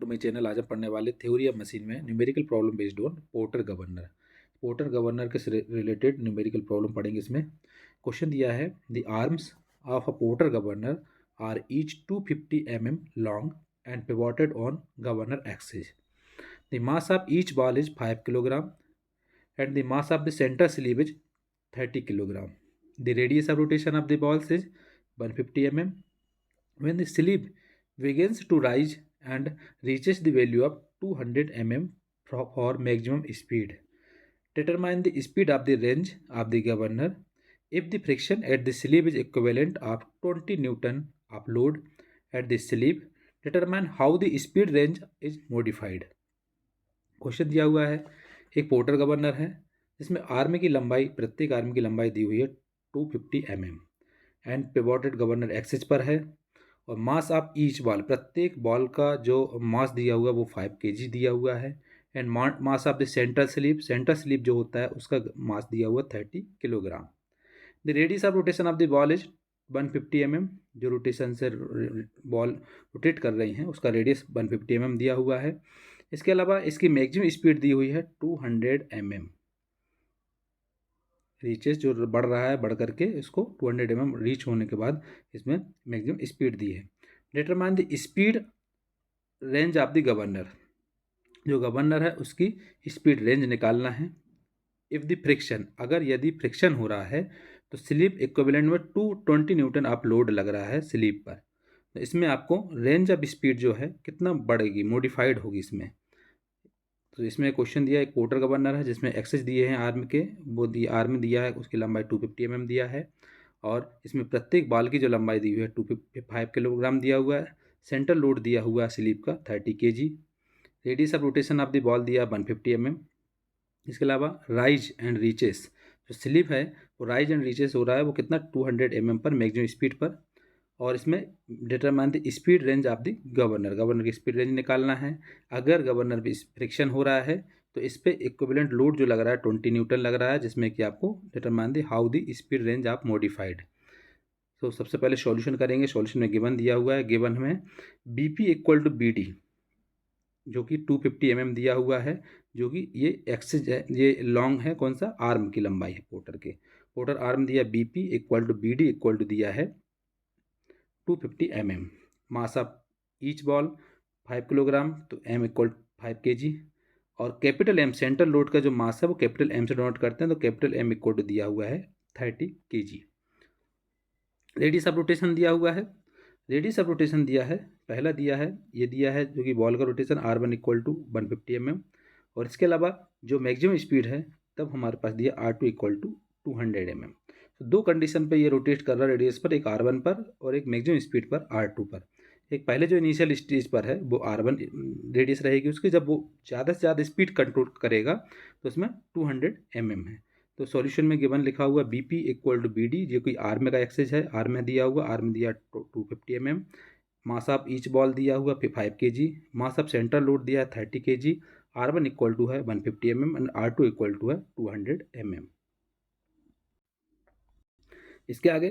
To my channel. आज हम पढ़ने वाले थ्योरी ऑफ मशीन में numerical problem based on Porter governor. Porter governor के रिलेटेड न्यूमेरिकल प्रॉब्लम पढ़ेंगे। इसमें क्वेश्चन दिया है, the arms of a Porter governor are each 250 mm long and pivoted on governor axis. The mass of each ball is 5 kilogram and the mass of the centre sleeve is 30 kilogram. The radius of rotation of the balls is 150 mm. When the sleeve begins to rise and reaches the value of 200 mm for maximum speed, determine the speed of the range of the governor. If the friction at the sleeve is equivalent of 20 Newton of load at the sleeve, determine how the speed range is modified. Question दिया हुआ है, एक porter governor है जिसमें arm की लंबाई, प्रत्येक arm की लंबाई दी हुई है 250 mm and pivoted governor axis पर है, और मास ऑफ ईच बॉल, प्रत्येक बॉल का जो मास दिया हुआ है वो 5 kg दिया हुआ है, and mass of the centre sleep जो होता है उसका मास दिया हुआ 30 kilogram. The radius of rotation of the ball is 150 mm. जो रोटेशन से बॉल रोटेट कर रही हैं उसका रेडियस 150 mm दिया हुआ है. इसके अलावा इसकी मैक्सिमम स्पीड दी हुई है 200 mm. रीचेस जो बढ़ रहा है, बढ़ करके इसको 200 mm रीच होने के बाद इसमें मैक्सिमम स्पीड दी है. Determine the speed range of the governor. जो गवर्नर है उसकी स्पीड रेंज निकालना है. इफ़ द फ्रिक्शन, अगर यदि फ्रिक्शन हो रहा है तो स्लीप इक्विवेलेंट में 220 न्यूटन आप लोड लग रहा है स्लीप पर, तो इसमें आपको रेंज ऑफ स्पीड जो है कितना बढ़ेगी, मॉडिफाइड होगी इसमें. तो इसमें क्वेश्चन दिया, एक पोर्टर गवर्नर है जिसमें एक्सेस दिए हैं आर्म के, वो आर्म दिया है, उसकी लंबाई 250 mm दिया है, और इसमें प्रत्येक बाल की जो लंबाई दी हुई है 255 किलोग्राम दिया हुआ है. सेंटर लोड दिया हुआ है स्लीप का 30 kg. Radius of rotation of the ball दिया 150 mm. इसके अलावा राइज एंड रीचेस, जो स्लीप है वो राइज एंड रीचेस हो रहा है वो कितना 200 mm पर मैक्सिमम स्पीड पर, और इसमें determine the speed range of the governor की स्पीड रेंज निकालना है. अगर गवर्नर पे फ्रिक्शन हो रहा है तो इस पर इक्विवेलेंट लोड जो लग रहा है 20 न्यूटन लग रहा है, जिसमें कि आपको determine the how the speed range of modified. तो सबसे पहले सॉल्यूशन करेंगे. सॉल्यूशन में गिवन दिया हुआ है, गिवन में B P equal to B D जो कि 250 mm दिया हुआ है, जो कि ये एक्सिस है, ये लॉन्ग है, कौन सा, आर्म की लंबाई है पोर्टर के. पोर्टर आर्म दिया B P equal to B D equal to दिया है 250 mm. Mass of each ball 5 kilogram, तो एम इक्वल 5 kg, और कैपिटल एम सेंट्रल लोड का जो मास है वो कैपिटल एम से डोनोट करते हैं, तो कैपिटल एम इक्वल टू दिया हुआ है 30 kg. रेडियस ऑफ रोटेशन दिया हुआ है, रेडियस ऑफ रोटेशन दिया है, पहला दिया है, ये दिया है जो कि बॉल का rotation R1 equal to 150 mm, और इसके अलावा जो मैक्सिमम स्पीड है तब हमारे पास दिया R2 इक्वल टू 200 mm. तो दो कंडीशन पे ये रोटेट कर रहा है रेडियस पर, एक R1 पर और एक मैक्सिमम स्पीड पर R2 पर. एक पहले जो इनिशियल स्टेज पर है वो R1 रेडियस रहेगी उसकी, जब वो ज़्यादा से ज़्यादा स्पीड कंट्रोल करेगा तो उसमें 200 mm है. तो सॉल्यूशन में गिवन लिखा हुआ B P equal to B D, जो कि आर्म का एक्सेस है, आर्म में दिया हुआ, आर्म दिया 250 mm, mass of each ball दिया हुआ 5 kg, mass of centre load दिया है 30 kg, R1 इक्वल टू है 150 mm and R2 equal to है 200 mm. इसके आगे,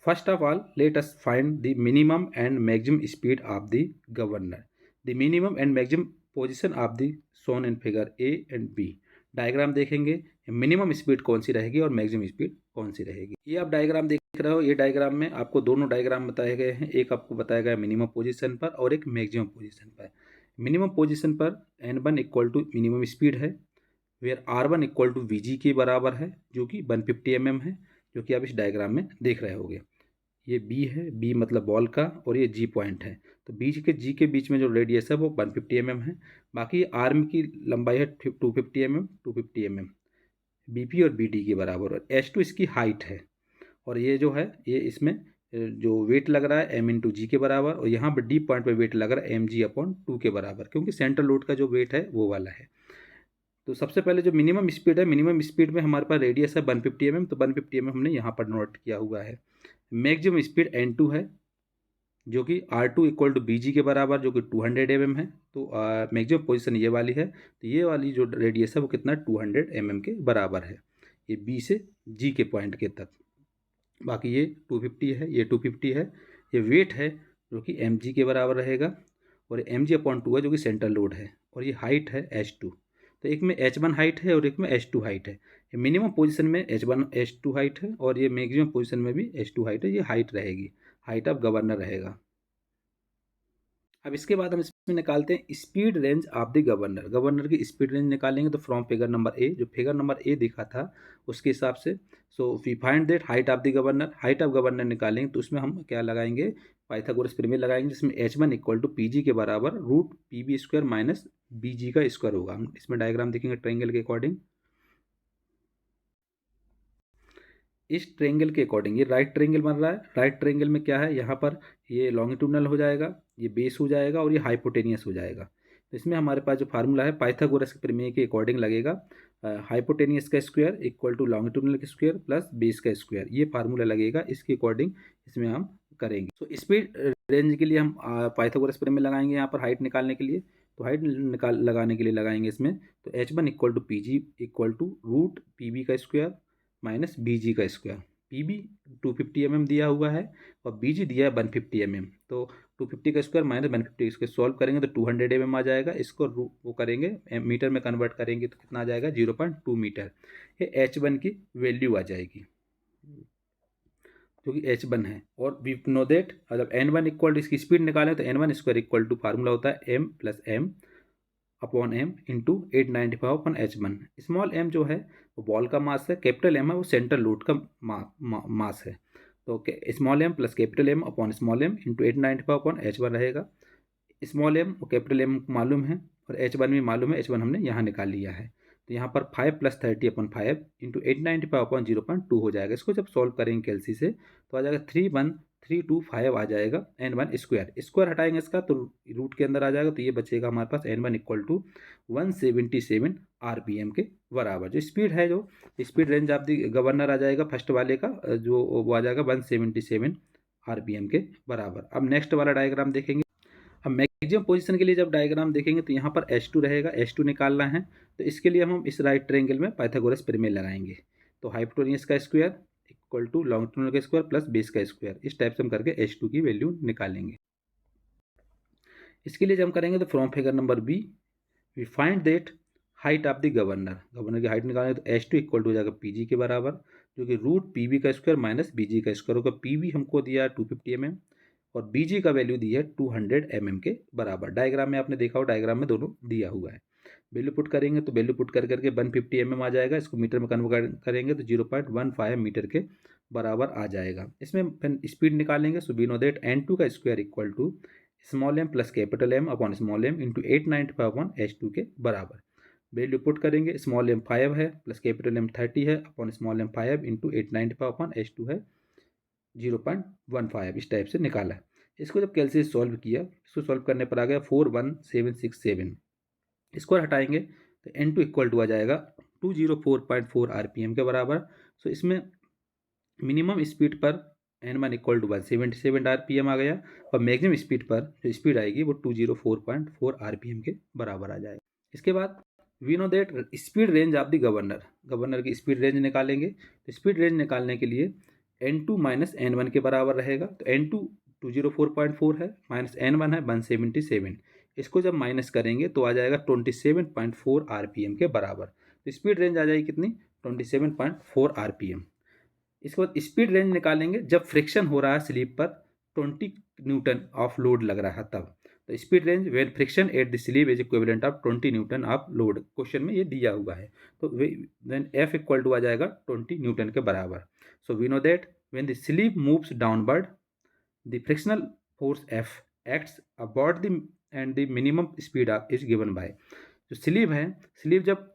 first of all let us find the minimum and maximum speed of the governor. The minimum and maximum position of the shown in figure A and B. Diagram देखेंगे, minimum speed कौन सी रहेगी और maximum speed कौन सी रहेगी. ये आप डायग्राम देख रहे हो, ये डायग्राम में आपको दोनों डायग्राम बताए गए हैं. एक आपको बताया गया मिनिमम पोजीशन पर और एक मैक्सिमम पोजीशन पर. मिनिमम पोजीशन पर N1 equal to minimum speed है, where R1 equal to VG के बराबर है, जो कि 150 mm है, जो कि आप इस डायग्राम में देख रहे होगे. ये बी है, बी मतलब बॉल का, और ये जी पॉइंट है. तो बीच के जी के बीच में जो रेडियस है वो 150 mm है. बाकी आर्म की लंबाई है 250 mm, बीपी और बीडी के बराबर, और H2 इसकी हाइट है, और ये जो है ये इसमें जो वेट लग रहा है m इंटू जी के बराबर, और यहाँ पर डी पॉइंट पे वेट लग रहा है mg/2 के बराबर, क्योंकि सेंट्रल लोड का जो वेट है वो वाला है. तो सबसे पहले जो मिनिमम स्पीड है, मिनिमम स्पीड में हमारे पास रेडियस है 150 mm, तो 150 mm हमने यहाँ पर नोट किया हुआ है. मैक्सिमम स्पीड N2 है, जो कि R2 इक्वल टू BG के बराबर, जो कि 200 mm है. तो मैक्सिमम पोजीशन ये वाली है, तो ये वाली जो रेडियस है वो कितना 200 mm के बराबर है, ये B से G के पॉइंट के तक. बाकी ये 250 है, ये 250 है. ये वेट है जो कि mg के बराबर रहेगा, और mg/2 है जो कि सेंट्रल लोड है, और ये हाइट है h2। तो एक में h1 हाइट है और एक में h2 हाइट है। मिनिमम पोजीशन में h1 h2 हाइट है और ये मैक्सिमम पोजीशन में भी h2 हाइट है। ये हाइट रहेगी, हाइट ऑफ गवर्नर रहेगा। अब इसके बाद हम इसमें निकालते हैं speed range of the governor. Governor की स्पीड रेंज निकालेंगे तो फ्रॉम फिगर नंबर ए, जो फिगर नंबर ए दिखा था उसके हिसाब से। So we find that height of the governor, height of governor निकालेंगे तो उसमें हम क्या लगाएंगे, पाइथागोरस प्रमेय लगाएंगे, जिसमें h1 equal to P G के बराबर root P B square minus B G का स्क्वायर होगा। हम इसमें डायग्राम देखेंगे ट्रायंगल के अकॉर्डिंग। इस ट्रेंगल के अकॉर्डिंग ये राइट ट्रेंगल बन रहा है। राइट ट्रेंगल में क्या है, यहाँ पर ये लॉन्गिट्यूडनल हो जाएगा, ये बेस हो जाएगा और ये हाइपोटेनियस हो जाएगा। तो इसमें हमारे पास जो फार्मूला है पाइथागोरस के प्रमेय के अकॉर्डिंग लगेगा, हाइपोटेनियस का स्क्वायर इक्वल टू लॉन्गिट्यूडनल का स्क्वायर प्लस बेस का स्क्वायर, ये फार्मूला लगेगा। इसके अकॉर्डिंग इसमें हम करेंगे। तो स्पीड रेंज के लिए हम पाइथागोरस प्रमेय लगाएंगे यहाँ पर हाइट निकालने के लिए। तो हाइट लगाने के लिए लगाएंगे इसमें, तो h1 equal to P G equal to root P B का स्क्वायर माइनस बी जी का स्क्वायर। पी बी 250 mm दिया हुआ है और बी जी दिया है 150 mm। तो 250 का स्क्वायर माइनस 150, इसको सॉल्व करेंगे तो 200 mm आ जाएगा। इसको वो करेंगे मीटर में कन्वर्ट करेंगे तो कितना आ जाएगा, 0.2 मीटर। ये h1 की वैल्यू आ जाएगी जो कि h1 है। और वी नो दैट मतलब n1 इक्वल टू, इसकी स्पीड निकालें तो n1 square equal to formula होता है m plus M upon M into 895 upon h1। Small M जो है वो बॉल का मास है, कैपिटल एम है वो सेंट्रल लोड का मास है। तो small M plus capital M upon small M into 895 upon h1 रहेगा। स्मॉल एम और कैपिटल एम मालूम है और h1 भी मालूम है, h1 हमने यहाँ निकाल लिया है। तो यहाँ पर 5 प्लस 30 अपॉन 5 इंटू 895 अपॉन 0.2 हो जाएगा। इसको जब सॉल्व करेंगे कैलसी से तो आ जाएगा 31325 आ जाएगा। n1 स्क्वायर, स्क्वायर हटाएंगे इसका तो रूट के अंदर आ जाएगा, तो ये बचेगा हमारे पास n1 इक्वल टू 177 RPM के बराबर। जो स्पीड है, जो speed range of the governor आ जाएगा फर्स्ट वाले का, जो वो आ जाएगा 177 RPM के बराबर। अब नेक्स्ट वाला डायग्राम देखेंगे। अब मैक्सिमम पोजीशन के लिए जब डायग्राम देखेंगे तो यहाँ पर h2 रहेगा, h2 निकालना है। तो इसके लिए हम इस राइट ट्रायंगल में पाइथागोरस प्रमेय लगाएंगे। तो हाइपोटेनियस का स्क्वायर इक्वल टू लॉन्गिट्यूडनल का स्क्वायर प्लस बेस का स्क्वायर, इस टाइप से हम करके h2 की वैल्यू निकालेंगे। इसके लिए जब हम करेंगे तो from figure number B we find that height of the governor, governor की हाइट निकालेंगे तो h2 इक्वल टू हो जाएगा पी जी के बराबर, जो कि रूट पी बी का स्क्वायर माइनस बी जी का स्क्वायर होगा। पी बी हमको दिया 250 mm और बी जी का वैल्यू दी है 200 mm के बराबर। डायग्राम में आपने देखा हो, डायग्राम में दोनों दिया हुआ है। वैल्यू पुट करेंगे तो वैल्यू पुट कर करके 150 mm आ जाएगा। इसको मीटर में कन्वर्ट करेंगे तो 0.15 मीटर के बराबर आ जाएगा। इसमें फिर स्पीड निकालेंगे। सो वी नो दैट n2 का square equal to small M plus capital M upon small M into 895 upon h2 के बराबर। वैल्यू पुट करेंगे, स्मॉल एम 5 है प्लस कैपिटल एम 30 है upon small M 5 into 895 upon h2 है 0.15, इस type से निकाला है। इसको जब कैलकुलेट सॉल्व किया, इसको सॉल्व करने पर आ गया 41767। स्क्वायर हटाएंगे तो n2 इक्वल टू आ जाएगा 204.4 RPM के बराबर। सो इसमें मिनिमम स्पीड पर n1 इक्वल टू 177 RPM आ गया और मैक्सिमम स्पीड पर जो स्पीड आएगी वो 204.4 RPM के बराबर आ जाएगा। इसके बाद we know that speed range of the governor, governor की स्पीड रेंज निकालेंगे। तो स्पीड रेंज निकालने के लिए n2 माइनस n1 के बराबर रहेगा। तो n2 204.4 है माइनस n1 है 177, इसको जब माइनस करेंगे तो आ जाएगा 27.4 RPM के बराबर। तो स्पीड रेंज आ जाएगी कितनी, 27.4 RPM। इसके बाद स्पीड रेंज निकालेंगे जब फ्रिक्शन हो रहा है स्लीप पर 20 न्यूटन ऑफ लोड लग रहा है तब। तो speed range when friction at the sleeve is equivalent of 20 newton of load, question में ये दिया हुआ है। तो व्हेन एफ इक्वल टू आ जाएगा 20 न्यूटन के बराबर। So we know that when the sleeve moves downward the frictional force F acts about the end the minimum speed is given by. जो स्लीप है, स्लीप जब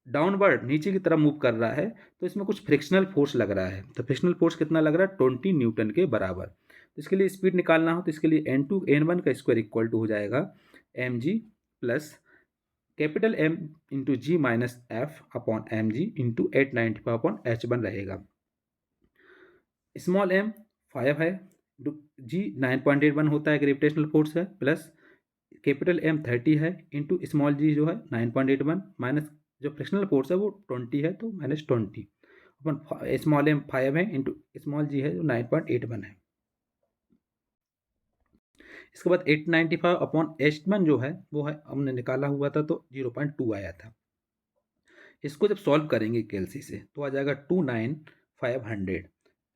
डाउनवर्ड नीचे की तरफ मूव कर रहा है तो इसमें कुछ फ्रिक्शनल फोर्स लग रहा है। तो फ्रिक्शनल फोर्स कितना लग रहा है, 20 न्यूटन के बराबर। तो इसके लिए स्पीड निकालना हो तो इसके लिए n2 n1 का स्क्वायर इक्वल टू हो जाएगा mg plus capital M into G minus F upon mg into 895 upon h1 रहेगा। स्मॉल m 5 है, g 9.81 होता है, ग्रेविटेशनल फोर्स है, प्लस कैपिटल M 30 है इंटू स्मॉल g जो है 9.81 माइनस जो फ्रिक्शनल फोर्स है वो 20 है तो माइनस 20 अपन स्मॉल m 5 है इंटू स्मॉल g है जो 9.81 है। इसके बाद 895 अपॉन H1 जो है वो है हमने निकाला हुआ था तो 0.2 आया था। इसको जब सॉल्व करेंगे केएलसी से तो आ जाएगा 29500।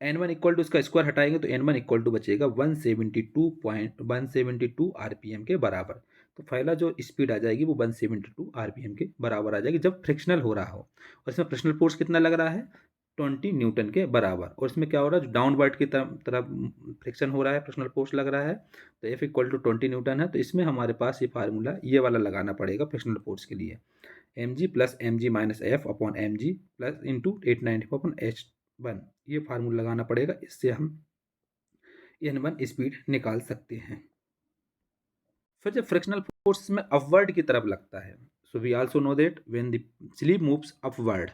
N1 इक्वल टू इसका स्क्वायर हटाएंगे तो N1 इक्वल टू बचेगा 172 आरपीएम के बराबर। तो पहला जो स्पीड आ जाएगी वो 172 आरपीएम के बराबर आ जाएगी जब फ्रिक्शनल हो रहा हो। और इसमें फ्रिक्शनल फोर्स कितना लग रहा है 20 न्यूटन के बराबर। और इसमें क्या हो रहा है जो डाउनवर्ड की तरफ फ्रिक्शन हो रहा है फ्रिक्शनल फोर्स लग रहा है तो F इक्वल टू 20 न्यूटन है। तो इसमें हमारे पास ये फार्मूला ये वाला लगाना पड़ेगा फ्रिक्शनल फोर्स के लिए, mg plus mg minus F upon mg plus into 895 upon H1। ये फार्मूला लगाना पड़ेगा, इससे हम N1 स्पीड निकाल सकते हैं। फिर जब फ्रिक्शनल फोर्स में अपवर्ड की तरफ लगता है, so we also know that when the sleeve moves upward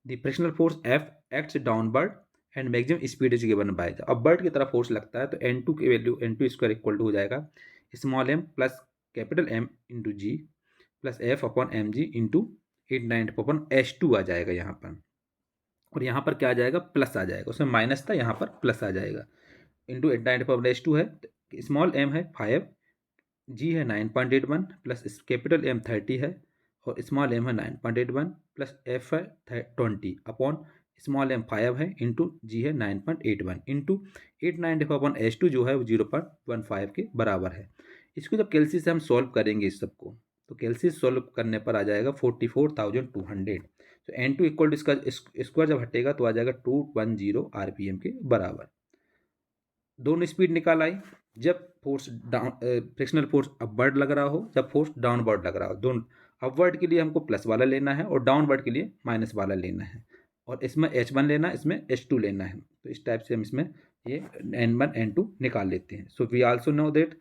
the frictional force F acts downward and maximum speed is given by. जब अपवर्ड की तरफ फोर्स लगता है तो N2 की value N2 square equal to हो जाएगा small m plus capital M into G plus F upon M G into 895 upon H2 आ जाएगा यहाँ पर। और यहाँ पर क्या आ जाएगा प्लस आ जाएगा, उसमें माइनस था यहाँ पर प्लस आ जाएगा इंटू 895 अपॉन H2 है। स्मॉल m है 5, जी है 9.81 प्लस कैपिटल M 30 है और स्मॉल m है 9.81 प्लस F है 20 अपॉन स्मॉल m 5 है इंटू जी है 9.81 इंटू 895 अपॉन H2 जो है वो 0.15 के बराबर है। इसको जब केएलसी से हम सॉल्व करेंगे इस सबको तो केएलसी सॉल्व करने पर आ जाएगा 44,200। तो N2 इक्वल टू इसका स्क्वायर जब हटेगा तो आ जाएगा 210 आरपीएम के बराबर। दोनों स्पीड निकाल आई जब force down frictional force upward लग रहा हो, जब फोर्स डाउनवर्ड लग रहा हो। दोनों अपवर्ड के लिए हमको प्लस वाला लेना है और डाउनवर्ड के लिए माइनस वाला लेना है। और इसमें H1 लेना है, इसमें H2 लेना है। तो इस टाइप से हम इसमें ये N1 N2 निकाल लेते हैं। So we also know that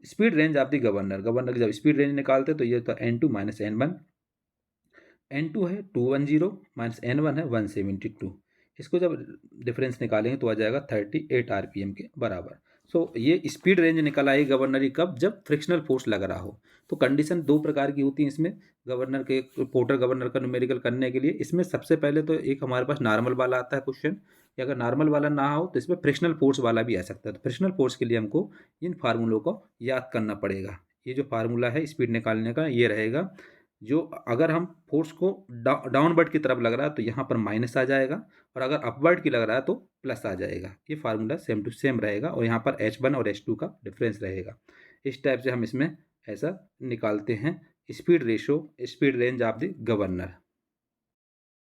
speed range of the governor की जब स्पीड रेंज निकालते तो ये तो N2 माइनस N1। N2 है 210 माइनस N1 है 172। इसको जब डिफरेंस निकालेंगे तो आ जाएगा 38 आरपीएम के बराबर। सो ये स्पीड रेंज निकल आई गवर्नर की कब, जब फ्रिक्शनल फोर्स लग रहा हो। तो कंडीशन दो प्रकार की होती है इसमें गवर्नर के पोर्टर गवर्नर का न्यूमेरिकल करने के लिए। इसमें सबसे पहले तो एक हमारे पास नॉर्मल वाला आता है क्वेश्चन, या अगर नॉर्मल वाला ना हो तो इसमें फ्रिक्शनल फोर्स वाला भी आ सकता है। तो फ्रिक्शनल फोर्स के लिए हमको इन फार्मूलों को याद करना पड़ेगा। ये जो फार्मूला है स्पीड निकालने का ये रहेगा, जो अगर हम फोर्स को डाउनवर्ड की तरफ लग रहा है तो यहाँ पर माइनस आ जाएगा और अगर अपवर्ड की लग रहा है तो प्लस आ जाएगा। ये फार्मूला सेम टू सेम रहेगा और यहाँ पर H1 और H2 का डिफरेंस रहेगा। इस टाइप से हम इसमें ऐसा निकालते हैं speed ratio speed range of the governor.